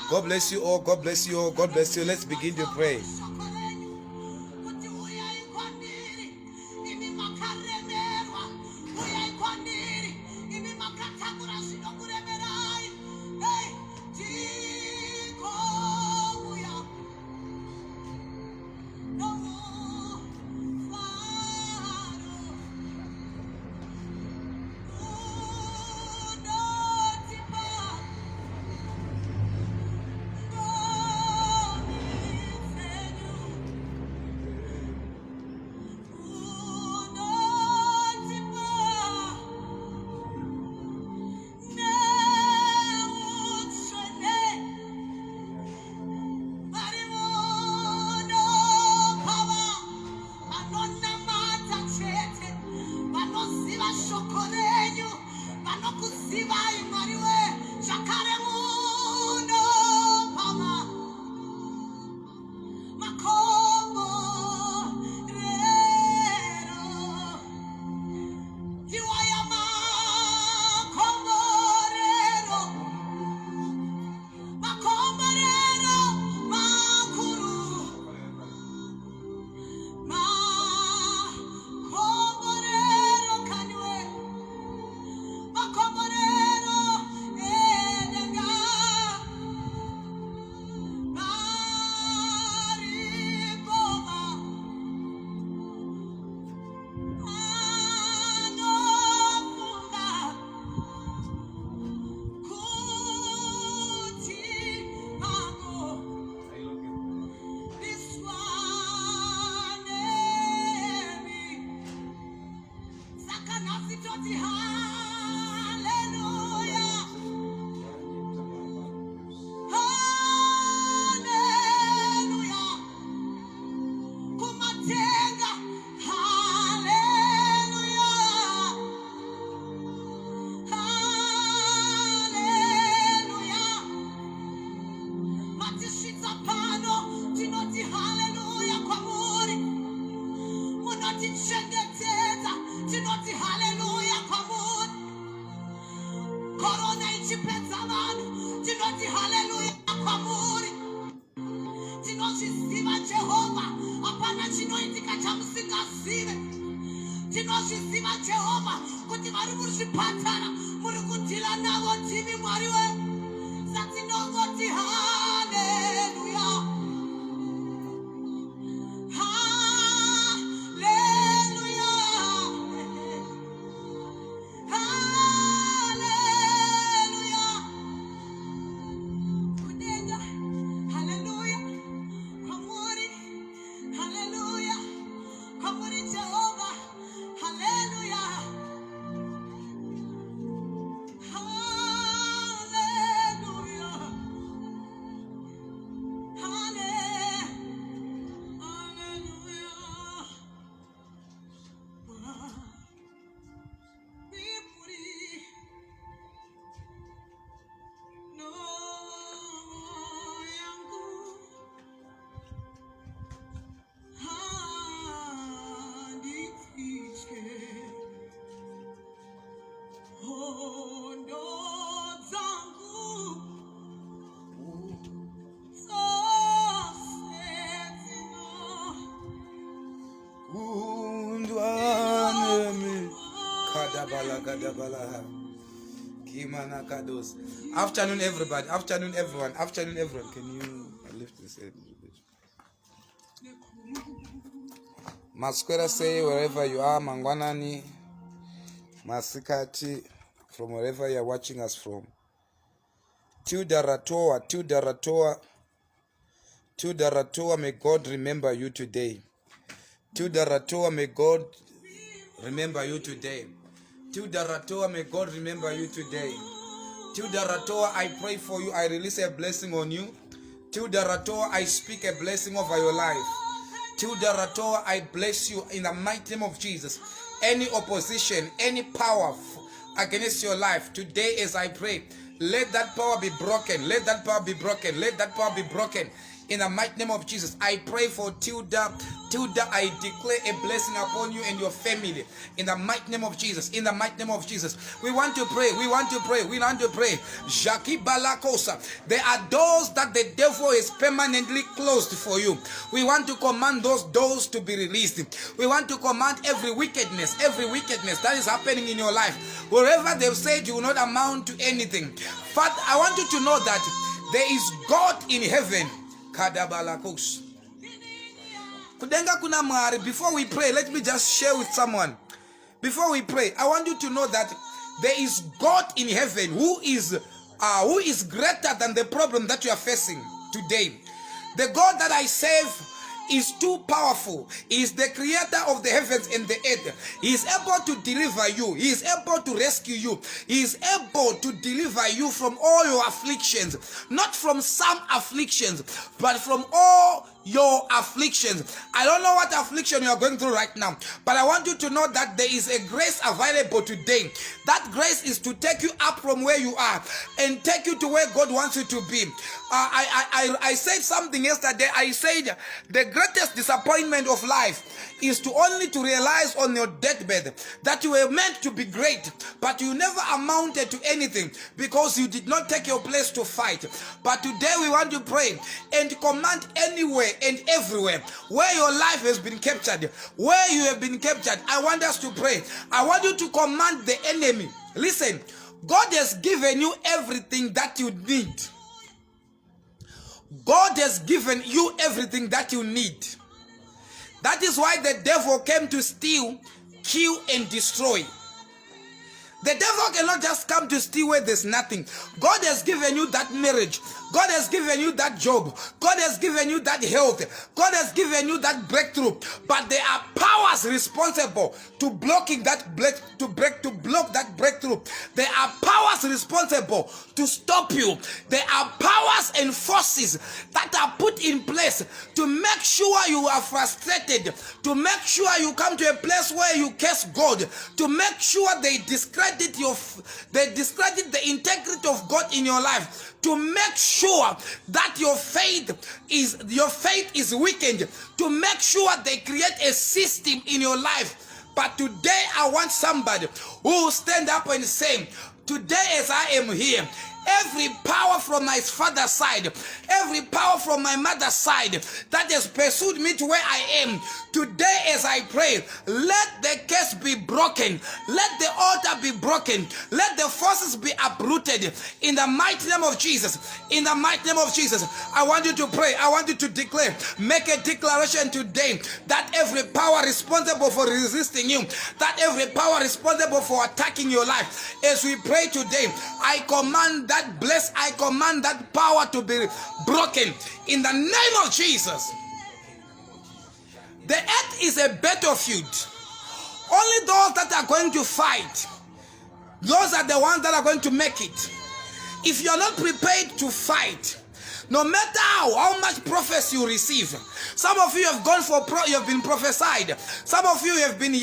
God bless you all. God bless you all. God bless you. Let's begin to pray. Afternoon, everybody. Afternoon, everyone. Afternoon, everyone. Can you lift this head a little bit? Masquera say wherever you are, Mangwanani, Masikati, from wherever you are watching us from. Tudaratoa, may God remember you today. Tudaratoa, may God remember you today. Tudaratoa, may God remember you today. Tudaratoa, I pray for you. I release a blessing on you. Tudaratoa, I speak a blessing over your life. Tudaratoa, I bless you in the mighty name of Jesus. Any opposition, any power against your life, today as I pray, let that power be broken. Let that power be broken. Let that power be broken. In the mighty name of Jesus, I pray for Tilda. Tilda, I declare a blessing upon you and your family. In the mighty name of Jesus. In the mighty name of Jesus. We want to pray. We want to pray. We want to pray. Jackie Balakosa. There are doors that the devil is permanently closed for you. We want to command those doors to be released. We want to command every wickedness that is happening in your life. Wherever they've said you will not amount to anything. But I want you to know that there is God in heaven. Before we pray, let me just share with someone. Before we pray, I want you to know that there is God in heaven who is greater than the problem that you are facing today. The God that I serve is too powerful. He is the creator of the heavens and the earth. He is able to deliver you. He is able to rescue you. He is able to deliver you from all your afflictions. Not from some afflictions, but from all your afflictions. I don't know what affliction you are going through right now, but I want you to know that there is a grace available today. That grace is to take you up from where you are and take you to where God wants you to be. I said something yesterday. I said the greatest disappointment of life is to realize on your deathbed that you were meant to be great, but you never amounted to anything because you did not take your place to fight. But today we want to pray and command anywhere and everywhere where your life has been captured, where you have been captured. I want us to pray. I want you to command the enemy. Listen, God has given you everything that you need. God has given you everything that you need. That is why the devil came to steal, kill, and destroy. The devil cannot just come to steal where there's nothing. God has given you that marriage. God has given you that job. God has given you that health. God has given you that breakthrough. But there are powers responsible to blocking that to block that breakthrough. There are powers responsible to stop you. There are powers and forces that are put in place to make sure you are frustrated, to make sure you come to a place where you curse God, to make sure they discredit the integrity of God in your life, to make sure that your faith is weakened, to make sure they create a system in your life. But today I want somebody who will stand up and say, today as I am here, every power from my father's side, every power from my mother's side that has pursued me to where I am, today as I pray, let the curse be broken, let the altar be broken, let the forces be uprooted in the mighty name of Jesus. In the mighty name of Jesus, I want you to pray. I want you to declare, make a declaration today that every power responsible for resisting you, that every power responsible for attacking your life, as we pray today, I command that power to be broken in the name of Jesus. The earth is a battlefield. Only those that are going to fight, those are the ones that are going to make it. If you are not prepared to fight, no matter how much prophecy you receive, some of you have gone for you have been prophesied. Some of you have been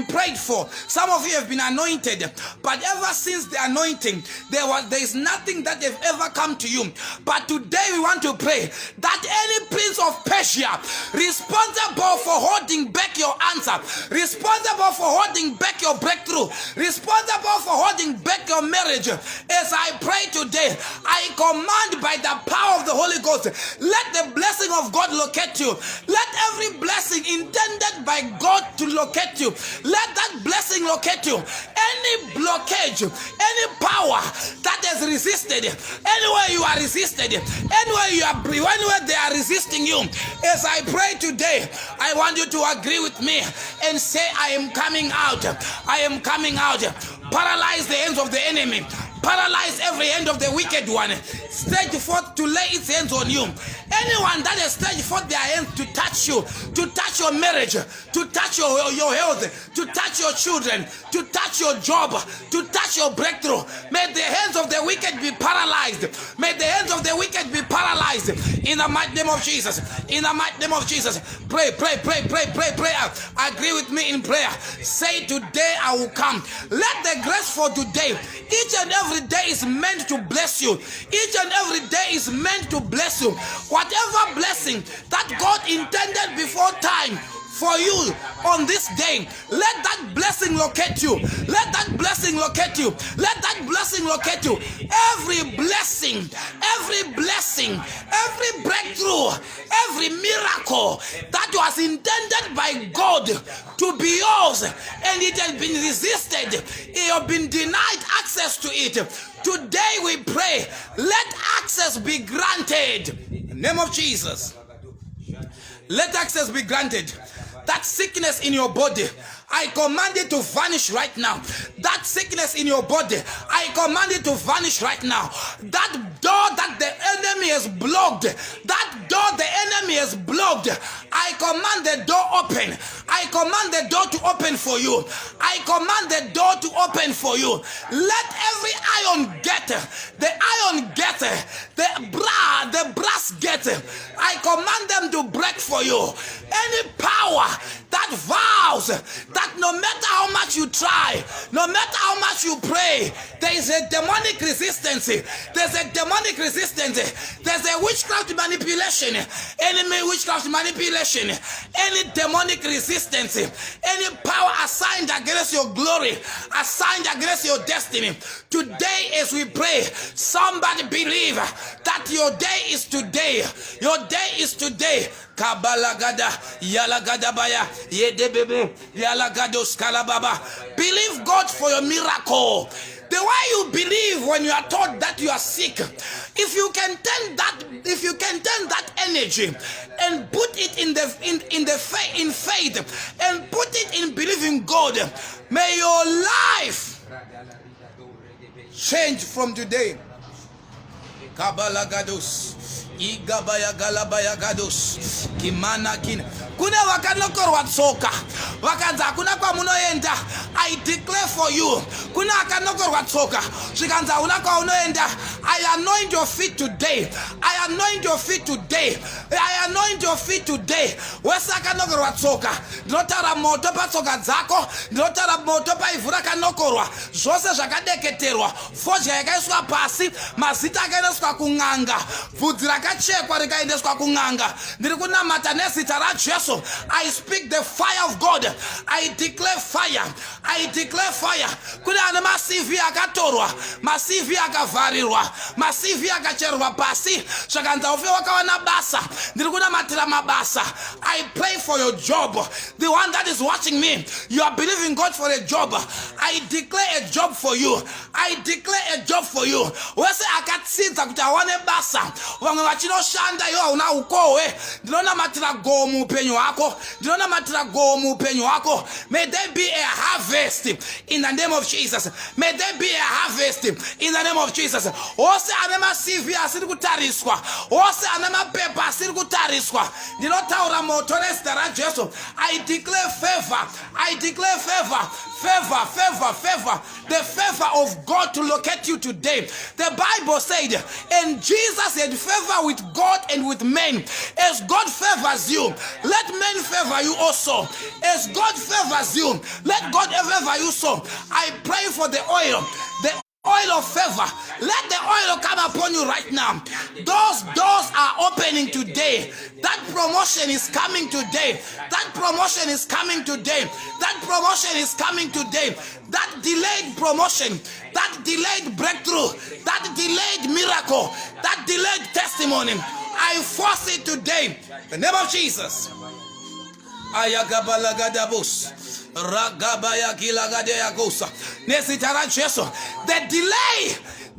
prayed for. Some of you have been anointed. But ever since the anointing, there is nothing that have ever come to you. But today we want to pray that any prince of Persia responsible for holding back your answer, responsible for holding back your breakthrough, responsible for holding back your marriage, as I pray today, I command by the power of the Holy Ghost, let the blessing of God locate you. Let every blessing intended by God to locate you, let that blessing locate you. Any blockage, any power that has resisted, anywhere you are resisted, anywhere they are resisting you, as I pray today, I want you to agree with me and say, I am coming out. I am coming out. Paralyze the hands of the enemy. paralyze every hand of the wicked one. Stretch forth to lay its hands on you. Anyone that has stretched forth their hands to touch you, to touch your marriage, to touch your health, to touch your children, to touch your job, to touch your breakthrough, may the hands of the wicked be paralyzed. May the hands of the wicked be paralyzed. In the mighty name of Jesus. In the mighty name of Jesus. Pray. Agree with me in prayer. Say, today I will come. Let the grace for today, each and every day is meant to bless you. Each and every day is meant to bless you. Whatever blessing that God intended before time for you on this day, let that blessing locate you. Let that blessing locate you. Let that blessing locate you. Every blessing, every breakthrough, every miracle that was intended by God to be yours, and it has been resisted, you have been denied access to it. Today we pray, let access be granted. In the name of Jesus. Let access be granted. That sickness in your body, I command it to vanish right now. That sickness in your body, I command it to vanish right now. That door that the enemy has blocked, I command the door open. I command the door to open for you. I command the door to open for you. Let every iron gate, the brass gate, I command them to break for you. Any power that vows that no matter how much you try, no matter how much you pray, there is a demonic resistance. There's a demonic resistance. There's a witchcraft manipulation. Enemy witchcraft manipulation. Any demonic resistance. Any power assigned against your glory, assigned against your destiny. Today as we pray, somebody believe that your day is today. Your day is today. Kabalagada, Yalagadabaya, Yedebebe, Yalagados Kalababa. Believe God for your miracle. The way you believe when you are told that you are sick, if you can turn that energy and put it in faith and put it in believing God, may your life change from today. Kabalagados. Igabaya galabaya gados kimana kin kuna wakanokor watsoka wakanza kuna kwa munoenda. I declare for you kuna wakanokor watsoka shikanza unakwa unoenda. I anoint your feet today. I anoint your feet today. I anoint your feet today. Wesa kanokor watsoka ndotara moto patsoka dzako, ndotara moto pa ivura kanokorwa zvose zvakadeketerwa foja yakaiswa pasi, mazita akaendeswa kunganga, vhudzi rakachekwa rikaendeswa kunganga. Ndiri kunamata nezita raJesu. I speak the fire of God. I declare fire. I declare fire. Kuna ane masivi akatorwa, masivi akavharirwa, masivi akacherwa pasi, zvakanza ufe wakawana basa. Ndiri kunamatira mabasa. I pray for your job. The one that is watching me, you are believing God for a job. I declare a job for you. I declare a job for you. Wese akatsidza kuti awane basa. Vamwe vachinoshanda iwo una ukowe. Ndinonamatira go muupenyu wako. Ndinonamatira go muupenyu wako. May there be a harvest in the name of Jesus. May there be a harvest in the name of Jesus. Ose ane masivi asiri kutariswa. Ose ane mapepa asiri kutariswa. Ndinotaura moto nezita raJesu. I declare favor. I declare favor. Favor. The favor of God to locate you today. The Bible said, and Jesus had favor with God and with men. As God favors you, let men favor you also. As God favors you, let God favor you so. I pray for the oil. The oil of favor. Let the oil come upon you right now. Those doors are opening today. That promotion is coming today. That promotion is coming today. That promotion is coming today. That delayed promotion, that delayed breakthrough, that delayed miracle, that delayed testimony, I force it today. In the name of Jesus. Ayagabalagadabush. Ragabaya gilagadeya gosa. Nesitara Jesu. The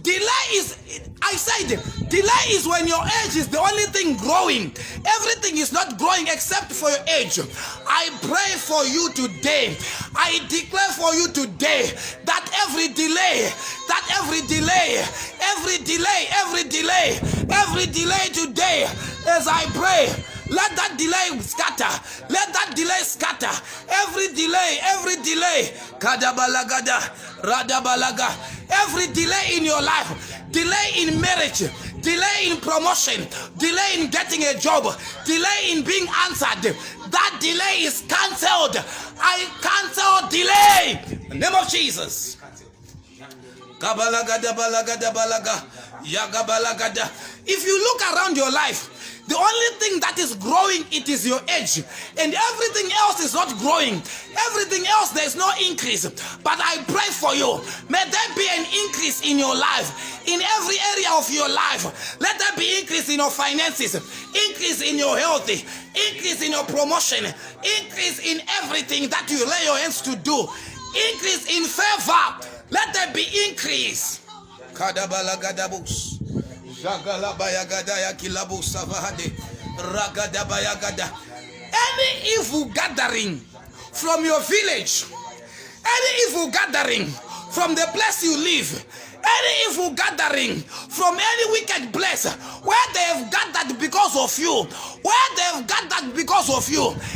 Delay is, I said, delay is when your age is the only thing growing. Everything is not growing except for your age. I pray for you today. I declare for you today that every delay today, as I pray, let that delay scatter. Let that delay scatter. Every delay. Kadabalagada, radabalaga. Every delay in your life, delay in marriage, delay in promotion, delay in getting a job, delay in being answered, that delay is cancelled. I cancel delay. In the name of Jesus. Kabalagada balagada balaga. Yagabalagada. If you look around your life, the only thing that is growing, it is your age. And everything else is not growing. Everything else, there is no increase. But I pray for you. May there be an increase in your life. In every area of your life. Let there be increase in your finances. Increase in your health. Increase in your promotion. Increase in everything that you lay your hands to do. Increase in favor. Let there be increase. Kadabalagadabus. Any evil gathering from your village, any evil gathering from the place you live, any evil gathering from any wicked place where they have gathered because of you,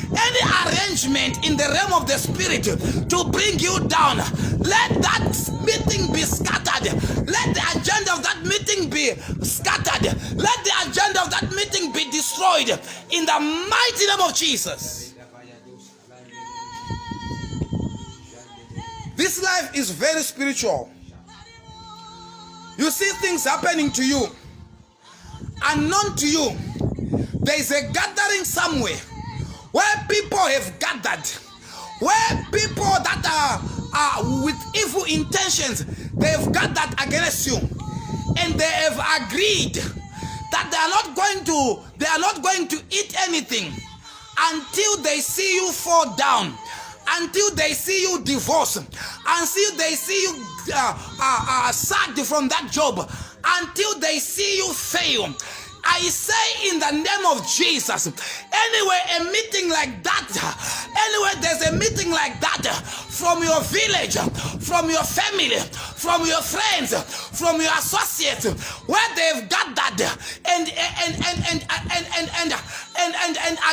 any arrangement in the realm of the spirit to bring you down, let that meeting be scattered. Let the agenda of that meeting be scattered. Let the agenda of that meeting be destroyed in the mighty name of Jesus. This life is very spiritual. You see things happening to you, unknown to you. There is a gathering somewhere where people have gathered, where people that are with evil intentions, they have gathered against you, and they have agreed that they are not going to eat anything until they see you fall down, until they see you divorce, until they see you sacked from that job, until they see you fail. I say in the name of Jesus, anywhere a meeting like that, anywhere there's a meeting like that, from your village, from your family, from your friends, from your associates, where they've gathered and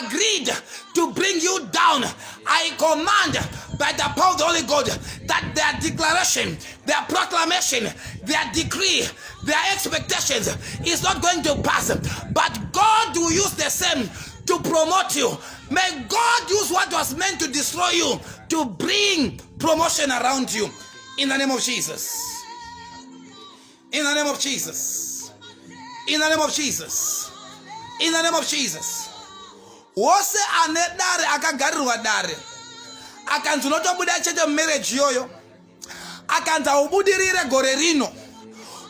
agreed to bring you down, I command by the power of the Holy God that their declaration, their proclamation, their decree, their expectations is not going to pass, but God will use the same to promote you. May God use what was meant to destroy you to bring promotion around you. In the name of Jesus. In the name of Jesus. In the name of Jesus. In the name of Jesus. Wose anedare akagarirwa dare. Akanzi unotobuda chete marriage yoyo. Akanzi ubudirire gore rino.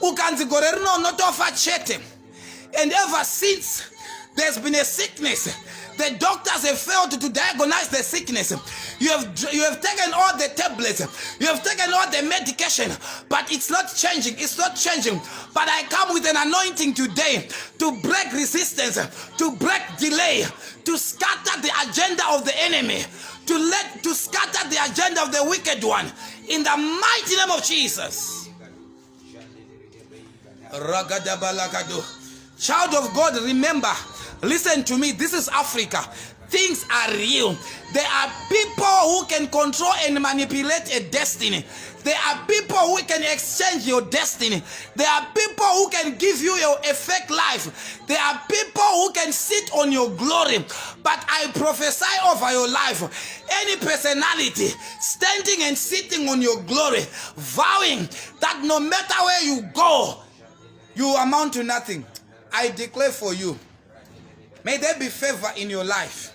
Ukanzi gore rino unotofa chete. And ever since there's been a sickness, the doctors have failed to diagnose the sickness. You have taken all the tablets, you have taken all the medication, but it's not changing. It's not changing. But I come with an anointing today to break resistance, to break delay, to scatter the agenda of the enemy, to scatter the agenda of the wicked one. In the mighty name of Jesus. Child of God, remember, listen to me. This is Africa. Things are real. There are people who can control and manipulate a destiny. There are people who can exchange your destiny. There are people who can give you a fake life. There are people who can sit on your glory. But I prophesy over your life, any personality standing and sitting on your glory, vowing that no matter where you go, you amount to nothing. I declare for you, may there be favor in your life.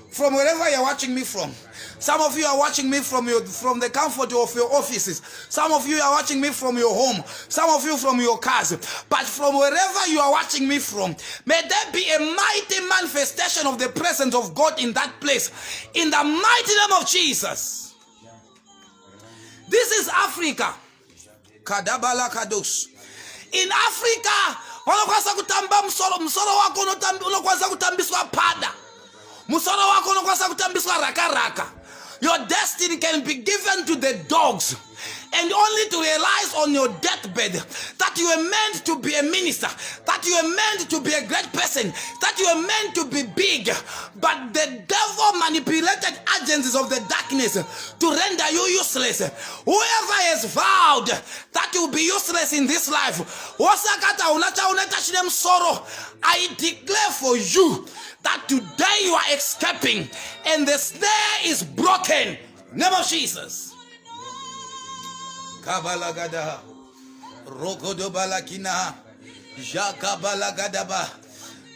From wherever you're watching me from. Some of you are watching me from the comfort of your offices. Some of you are watching me from your home. Some of you from your cars. But from wherever you are watching me from, may there be a mighty manifestation of the presence of God in that place. In the mighty name of Jesus. This is Africa. Kadabala Kados. In Africa, unokwanisa kutamba msoro wako unokwanisa kutambiswa pada. Musoro wako unokwanisa kutambiswa raka. Your destiny can be given to the dogs, and only to realize on your deathbed that you were meant to be a minister, that you were meant to be a great person, that you were meant to be big. But the devil manipulated agencies of the darkness to render you useless. Whoever has vowed that you will be useless in this life, I declare for you that today you are escaping and the snare is broken. Name of Jesus. Kabalagada, Rokodobalakina, Jakabalagadaba.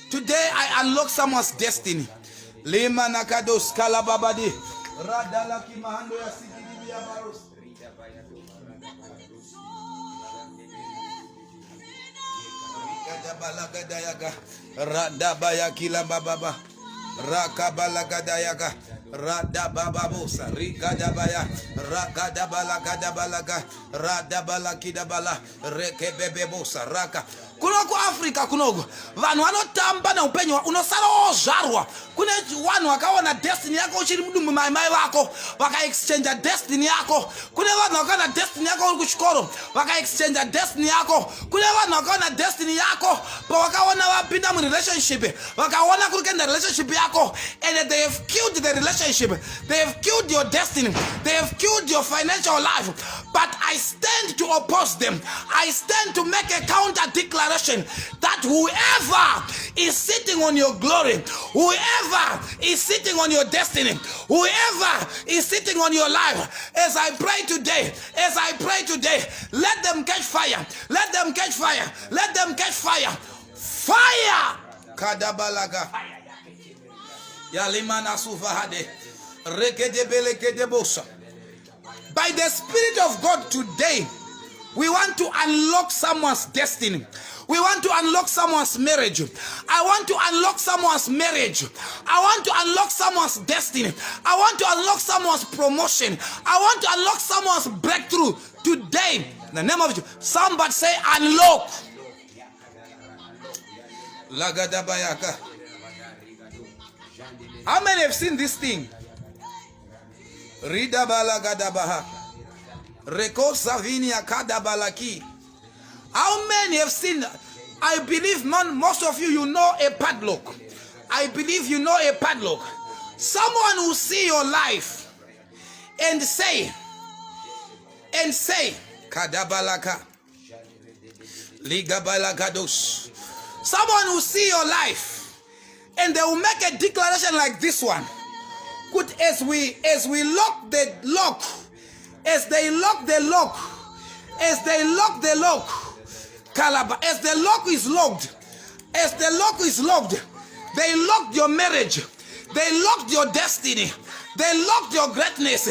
Today I unlock someone's destiny. Lima Nakados Kalababadi, Radalaki Mahando Yasikibia Baros. Rikadabalagadayaga, Radabaya Kilababa, Rakabalagadayaga. Radabababosa, Rikadabaya, Rakadabalagadabalaka, Radabalakidabala, Rekebebebosa, Raka. Kunoku Africa kunoku vanhu vanotamba na upenyu unosara ozvarwa. Kune vanhu vakaona destiny yako uchiri mudumbu mai vako vaka exchange destiny yako. Kune vanhu vakaona destiny yako uri kuchikoro vaka exchange destiny yako. Kune vanhu vakaona destiny yako pavakaona vapinda mu relationship vakaona kuri kuenda relationship yako, and they have killed the relationship, they have killed your destiny, they have killed your financial life. But I stand to oppose them. I stand to make a counter declaration that whoever is sitting on your glory, whoever is sitting on your destiny, whoever is sitting on your life, as I pray today, let them catch fire, let them catch fire, let them catch fire. Fire! Kadabalaga. Yalimana sufahade. Rekedebelekedebosa. By the Spirit of God today, we want to unlock someone's destiny. We want to unlock someone's marriage. I want to unlock someone's marriage. I want to unlock someone's destiny. I want to unlock someone's promotion. I want to unlock someone's breakthrough today. In the name of Jesus, somebody say unlock. Lagadabayaka. How many have seen this thing? Ridabalagadabaha. Reko Savinia Kadabalaki. How many have seen? I believe most of you know a padlock. I believe you know a padlock. Someone will see your life and say, Kadabalaka Ligabalagados. Someone will see your life and they will make a declaration like this one. Good, as we lock the lock, as they lock the lock, as the lock is locked, they locked your marriage, they locked your destiny, they locked your greatness.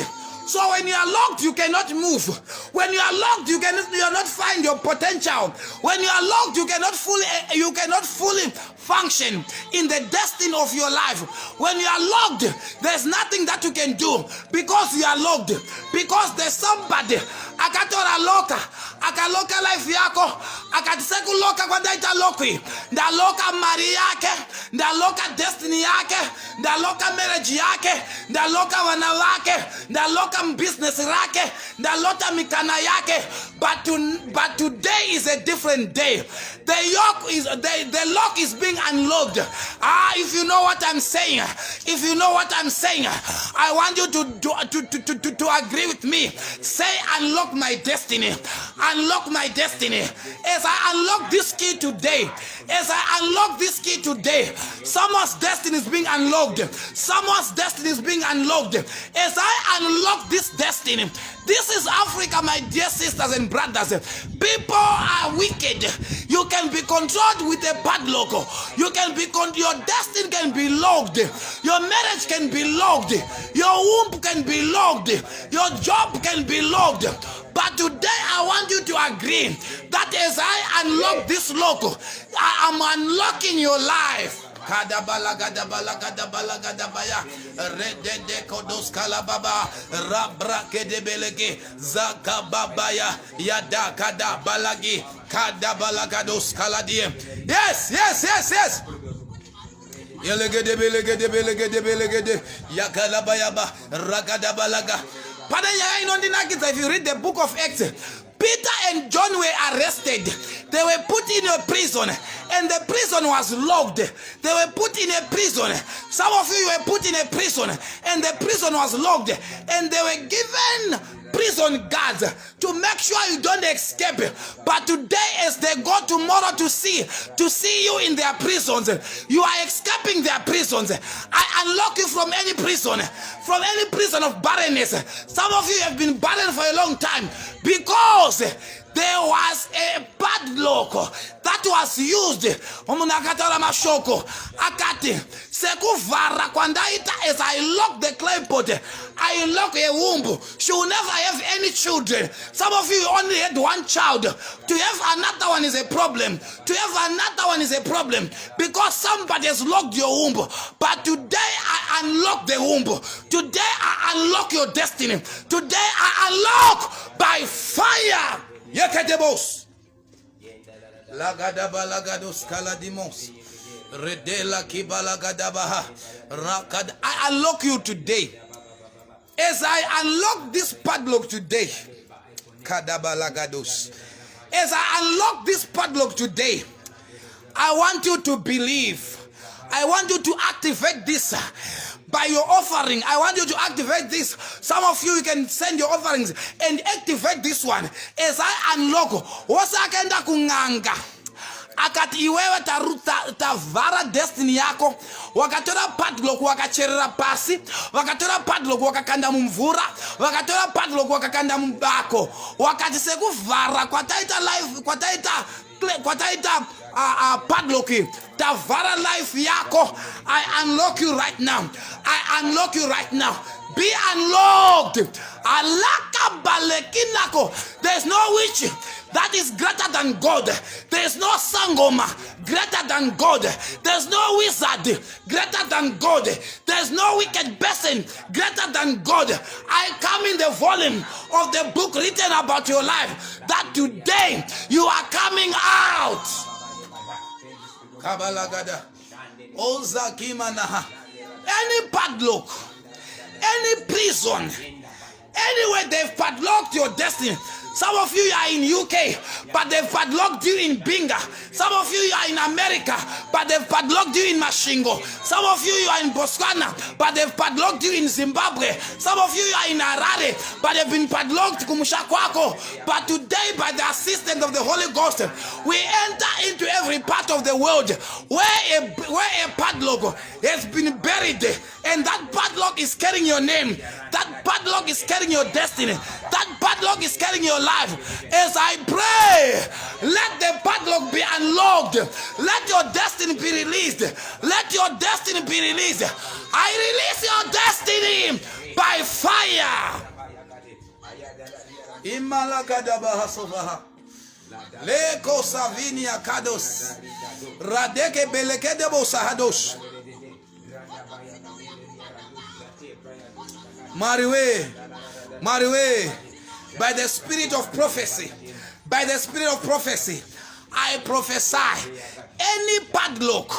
So when you are locked, you cannot move. When you are locked, you cannot find your potential. When you are locked, you cannot fully function in the destiny of your life. When you are locked, there's nothing that you can do because you are locked. Because there's somebody akatora loka, akaloka life yako, akatiseku loka kwa daita loki, nda loka mari yake, nda loka destiny yake, nda loka marriage yake, nda loka wana wake, nda loka business yake, nda loka mikana yake. But today is a different day. The lock is being unlocked. If you know what I'm saying, I want you to agree with me. Say, unlock my destiny. Unlock my destiny. As I unlock this key today, someone's destiny is being unlocked. Someone's destiny is being unlocked. As I unlock this destiny, this is Africa, my dear sisters and brothers. People are wicked. You can be controlled with a padlock. Your destiny can be locked. Your marriage can be locked. Your womb can be locked. Your job can be locked. But today I want you to agree that as I unlock this lock, I am unlocking your life. Kadabalagadabalagadabaya. Redede kodos kalababa. Rabra kedebelege. Zakababaya. Yada kadabalagi. Kadabalagados kaladie. Yes, yes, yes, yes. Yelegede. Yakalabayaba. Ragadabalaga. If you read the book of Acts, Peter and John were arrested. They were put in a prison, and the prison was locked. They were put in a prison. Some of you were put in a prison, and the prison was locked, and they were given prison guards to make sure you don't escape. But today, as they go tomorrow to see you in their prisons, you are escaping their prisons. I unlock you from any prison of barrenness. Some of you have been barren for a long time because there was a padlock that was used. As I lock the clay pot, I lock a womb. She will never have any children. Some of you only had one child. To have another one is a problem. Because somebody has locked your womb. But today I unlock the womb. Today I unlock your destiny. Today I unlock by fire. Yekadebos. Lagadabalagados kaladimos. Redela kibalagadabaha. Rakad. I unlock you today. As I unlock this padlock today. Kadabalagados. As I unlock this padlock today, I want you to believe. I want you to activate this. By your offering, I want you to activate this. Some of you can send your offerings and activate this one. As I unlock, wasakenda kunganga. Akati iwewe tavara destiny yako. Wakatora padlock wakacherera pasi. Wakatora padlock wakakanda mumvura. Wakatora padlock wakakanda mbako. Wakati sekuvara kwataita life, kwataita padlock tavara life yako. I unlock you right now. Be unlocked. Alaka balekinako. There's no witch that is greater than God. There's no sangoma greater than God. There's no wizard greater than God. There's no wicked person greater than God. I come in the volume of the book written about your life that today you are coming out. Kabalagada. Ozakimanaha. Any padlock, any prison, anywhere they've padlocked your destiny. Some of you are in UK, but they've padlocked you in Binga. Some of you are in America, but they've padlocked you in Mashingo. Some of you are in Botswana, but they've padlocked you in Zimbabwe. Some of you are in Harare, but they've been padlocked Kumushakwako. But today, by the assistance of the Holy Ghost, we enter into every part of the world where a padlock has been buried, and that padlock is carrying your name. That padlock is carrying your destiny. That padlock is carrying your life. As I pray, let the padlock be unlocked. Let your destiny be released. Let your destiny be released. I release your destiny by fire. Imalagadabahasovaha. Leko Savinia Kados. Radeke Belekedebo Sahados. Mariwe, by the spirit of prophecy, I prophesy any padlock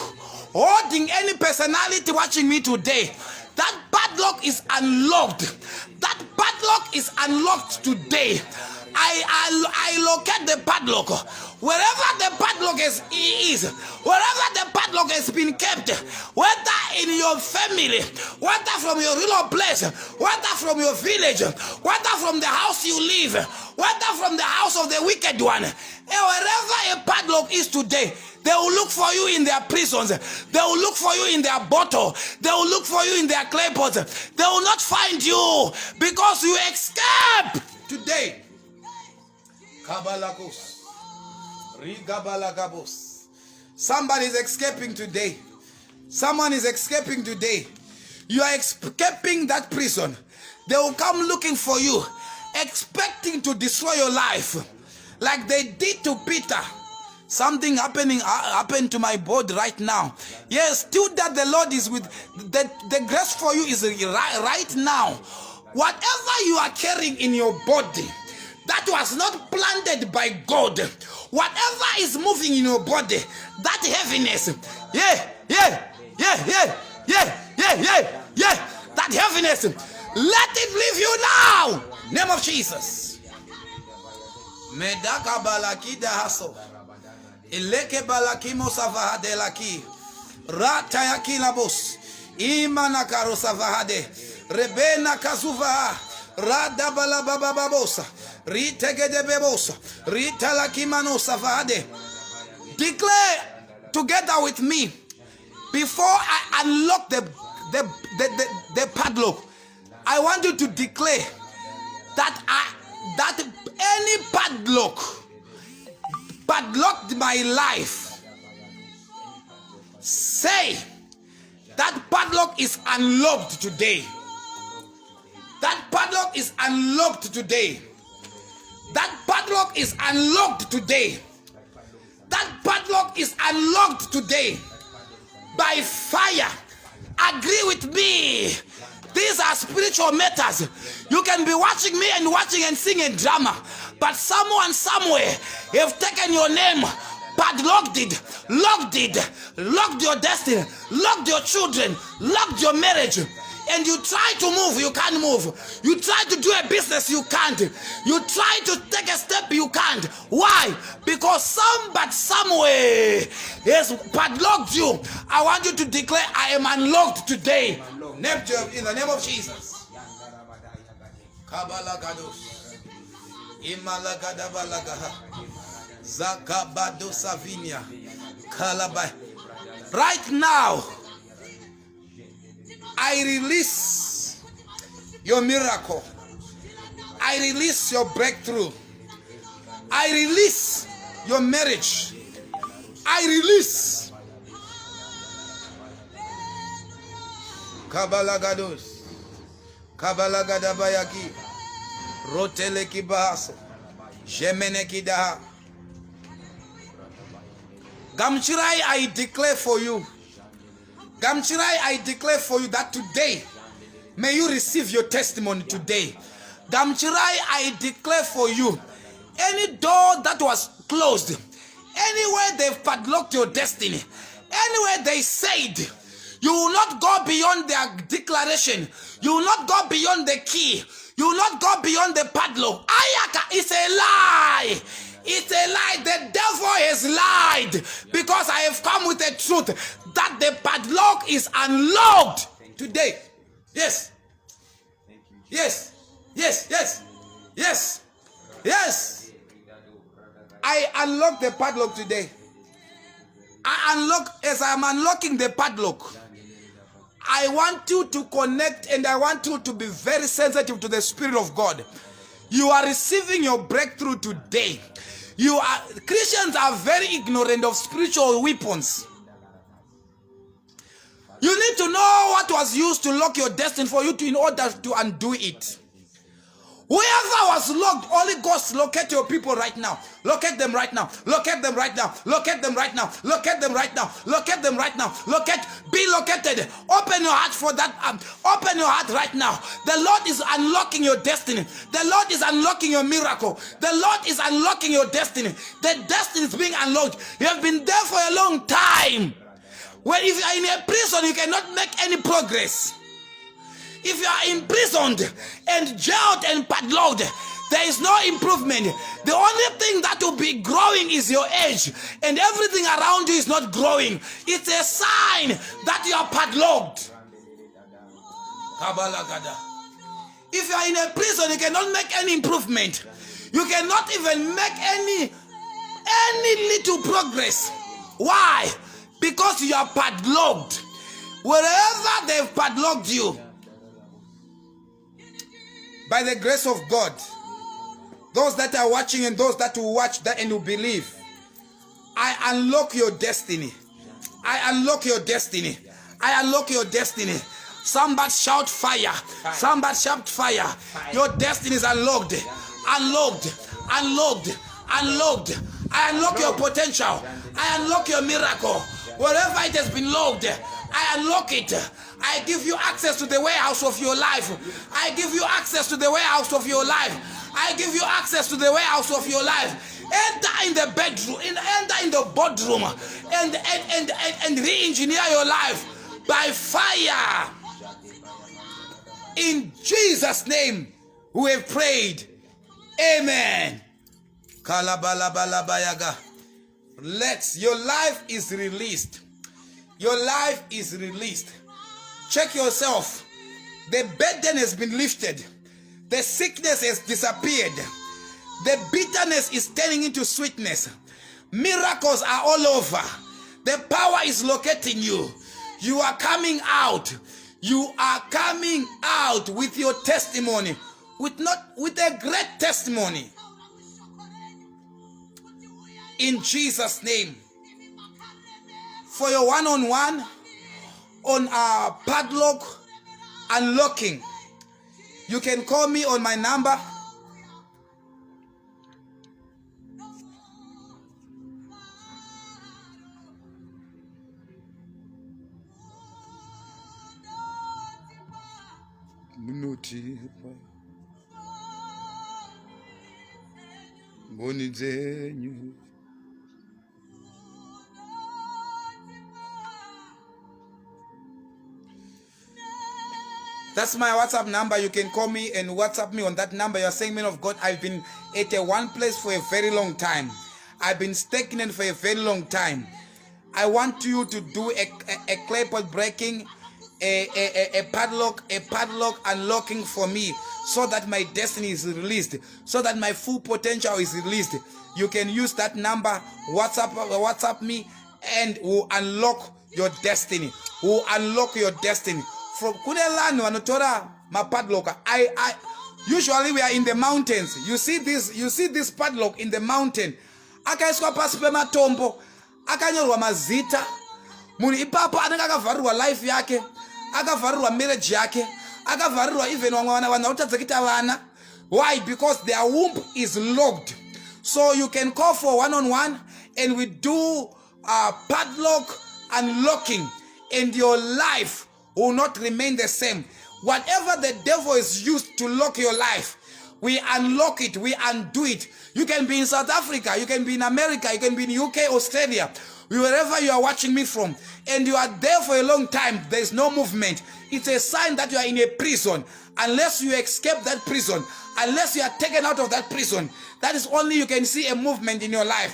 holding any personality watching me today, that padlock is unlocked. That padlock is unlocked today. I locate the padlock. Wherever the padlock is, wherever the padlock has been kept, whether in your family, whether from your real place, whether from your village, whether from the house you live, whether from the house of the wicked one, wherever a padlock is today, they will look for you in their prisons. They will look for you in their bottle. They will look for you in their clay pots. They will not find you because you escape today. Kabalakos. Rigabalagabos. Somebody is escaping today. Someone is escaping today. You are escaping that prison. They will come looking for you, expecting to destroy your life, like they did to Peter. Something happened to my body right now. Yes, still that the Lord is with, the grace for you is right now. Whatever you are carrying in your body that was not planted by God, whatever is moving in your body, that heaviness, that heaviness, let it leave you now. Name of Jesus. Medaka balaki da haso. Eleke balaki mosavahade laki. Rata yaki labos. Imana karosavahade. Rebena kazuva. Rada balababa babosa. Ritegede bebosa. Rita laki manosavahade. Declare together with me, before I unlock the padlock, I want you to declare that any padlocked my life, say that padlock is unlocked today. That padlock is unlocked today. That padlock is unlocked today. That padlock is unlocked today. By fire. Agree with me. These are spiritual matters. You can be watching me and singing drama, but someone somewhere have taken your name, padlocked it, locked your destiny, locked your children, locked your marriage, and you try to move, you can't move. You try to do a business, you can't. You try to take a step, you can't. Why? Because somewhere has padlocked you. I want you to declare, I am unlocked today. In the name of Jesus. Kabalagados. Imalagadabalagaha. Zakabado Savinia. Kalabai. Right now, I release your miracle. I release your breakthrough. I release your marriage. I release Kabalagados. Kabalagadabayaki. Roteleki bahaso. Jemeneki daha. Gamchirai, I declare for you. Gamchirai, I declare for you that today, may you receive your testimony today. Gamchirai, I declare for you, any door that was closed, anywhere they've padlocked your destiny, anywhere they said, you will not go beyond their declaration, you will not go beyond the key, you will not go beyond the padlock. Ayaka, it's a lie. It's a lie. The devil has lied, because I have come with the truth that the padlock is unlocked today. Yes. Yes. Yes. Yes. Yes. Yes. I unlock the padlock today. As I'm unlocking the padlock, I want you to connect, and I want you to be very sensitive to the Spirit of God. You are receiving your breakthrough today. Christians are very ignorant of spiritual weapons. You need to know what was used to lock your destiny for you in order to undo it. Whoever was locked, Holy Ghost, locate your people right now. Locate them right now. Locate them right now. Locate them right now. Locate them right now. Locate them right now. Be located. Open your heart for that. Open your heart right now. The Lord is unlocking your destiny. The Lord is unlocking your miracle. The Lord is unlocking your destiny. The destiny is being unlocked. You have been there for a long time. Well, if you are in a prison, you cannot make any progress. If you are imprisoned and jailed and padlocked, there is no improvement. The only thing that will be growing is your age, and everything around you is not growing. It's a sign that you are padlocked. If you are in a prison, you cannot make any improvement. You cannot even make any little progress. Why? Because you are padlocked. Wherever they've padlocked you, by the grace of God, those that are watching and those that will watch that and will believe, I unlock your destiny. I unlock your destiny. I unlock your destiny. Somebody shout fire. Somebody shout fire. Your destiny is unlocked. Unlocked. Unlocked. Unlocked. I unlock your potential. I unlock your miracle. Wherever it has been locked, I unlock it. I give you access to the warehouse of your life. I give you access to the warehouse of your life. I give you access to the warehouse of your life. Enter in the bedroom, enter in the boardroom, and re-engineer your life by fire. In Jesus' name, we have prayed. Amen. Your life is released. Your life is released. Check yourself. The burden has been lifted. The sickness has disappeared. The bitterness is turning into sweetness. Miracles are all over. The power is locating you. You are coming out. You are coming out with your testimony. With a great testimony. In Jesus' name. For your one-on-one on our padlock unlocking, you can call me on my number. That's my WhatsApp number. You can call me and WhatsApp me on that number. You're saying, man of God, I've been at one place for a very long time. I've been stagnant for a very long time. I want you to do a clay pot breaking, a padlock unlocking for me, so that my destiny is released, so that my full potential is released. You can use that number, WhatsApp me, and we'll unlock your destiny. We'll unlock your destiny. From Kunelanu Anotora, my padlock. Usually we are in the mountains. You see this padlock in the mountain. Akaiswa pasipema tombo. Akanyorwa mazita. Muni ipapa ananga akavarirwa life yake. Akavarirwa marriage yake. Akavarirwa even wanaotadzekita vana. Why? Because their womb is locked. So you can call for one-on-one and we do padlock unlocking, and your life will not remain the same. Whatever the devil is used to lock your life, we unlock it, we undo it. You can be in South Africa, you can be in America, you can be in UK, Australia, wherever you are watching me from, and you are there for a long time, there is no movement. It's a sign that you are in a prison. Unless you escape that prison, unless you are taken out of that prison, that is only you can see a movement in your life.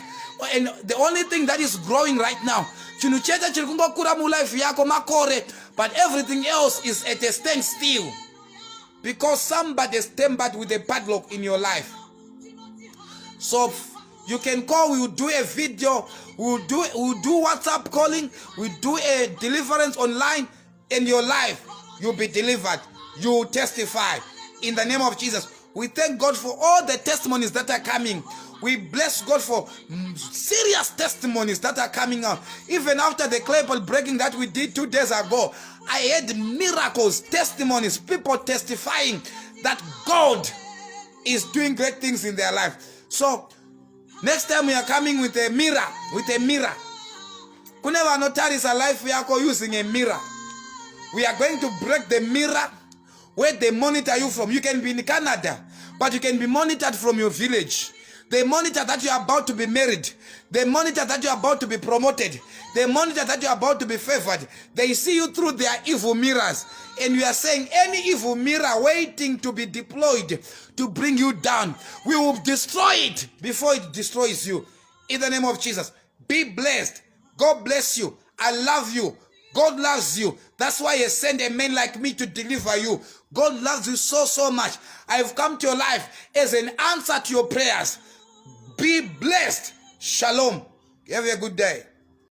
And the only thing that is growing right now, but everything else is at a standstill, because somebody is tampered with a padlock in your life. So you can call, we will do a video, we'll do WhatsApp calling, we do a deliverance online, in your life you'll be delivered, you will testify in the name of Jesus. We thank God for all the testimonies that are coming. We bless God for serious testimonies that are coming out. Even after the clay pot breaking that we did 2 days ago, I had miracles, testimonies, people testifying that God is doing great things in their life. So next time we are coming with a mirror, Kuneva notaris a life we are using a mirror. We are going to break the mirror where they monitor you from. You can be in Canada, but you can be monitored from your village. They monitor that you are about to be married. They monitor that you are about to be promoted. They monitor that you are about to be favored. They see you through their evil mirrors. And we are saying any evil mirror waiting to be deployed to bring you down, we will destroy it before it destroys you. In the name of Jesus, be blessed. God bless you. I love you. God loves you. That's why He sent a man like me to deliver you. God loves you so, so much. I have come to your life as an answer to your prayers. Be blessed. Shalom. Have a good day.